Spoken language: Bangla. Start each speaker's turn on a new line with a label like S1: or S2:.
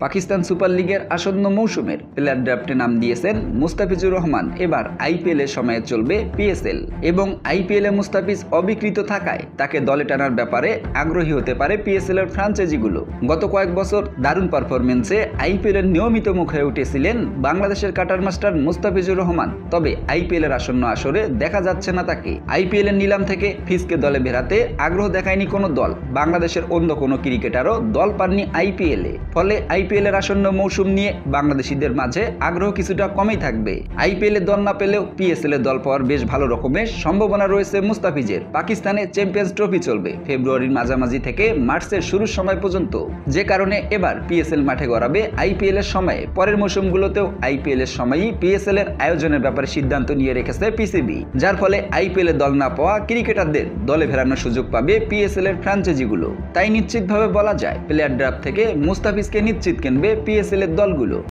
S1: পাকিস্তান সুপার লিগের আসন্ন মৌসুমের প্লেয়ার ড্রাফটে নাম দিয়েছেন মুস্তাফিজুর রহমান। এবার আইপিএল এর সময়ে চলবে পিএসএল এবং আইপিএল এ মুস্তাফিজ অবিকৃত থাকায় তাকে দলে টানার ব্যাপারে আগ্রহী হতে পারে পিএসএল এর ফ্রাঞ্চাইজিগুলো। গত কয়েক বছর দারুণ পারফরমেন্সে আইপিএল এর নিয়মিত মুখ হয়ে উঠেছিলেন বাংলাদেশের কাটার মাস্টার মুস্তাফিজুর রহমান। তবে আইপিএল এর আসন্ন আসরে দেখা যাচ্ছে না তাকে। আইপিএল এর নিলাম থেকে ফিজকে দলে বেরাতে আগ্রহ দেখায়নি কোনো দল। বাংলাদেশের অন্য কোনো ক্রিকেটারও দল পাননি আইপিএল এ। ফলে আইপিএল এর আসন্ন মৌসুম নিয়ে বাংলাদেশিদের মাঝে আগ্রহ কিছুটা কমই থাকবে। আইপিএল এ দল না পেলেও পিএসএল এ দল পাওয়ার বেশ ভালো রকমের সম্ভাবনা রয়েছে মুস্তাফিজের। পাকিস্তানে চ্যাম্পিয়ন্স ট্রফি চলবে ফেব্রুয়ারির মাঝামাঝি থেকে মার্চের শুরুর সময় পর্যন্ত, যে কারণে এবার পিএসএল মাঠে গড়াবে আইপিএল এর সময়ে। পরের মৌসুমগুলোতেও আইপিএল এর সময়ই পিএসএল এর আয়োজনের ব্যাপারে সিদ্ধান্ত নিয়ে রেখেছে পিসিবি, যার ফলে আইপিএল এ দল না পাওয়া ক্রিকেটারদের দলে ফেরানোর সুযোগ পাবে পিএসএল এর ফ্রাঞ্চাইজিগুলো। তাই নিশ্চিতভাবে বলা যায় প্লেয়ার ড্রাফট থেকে মুস্তাফিজকে নিশ্চিত কিনবে পিএসএল এর দলগুলো।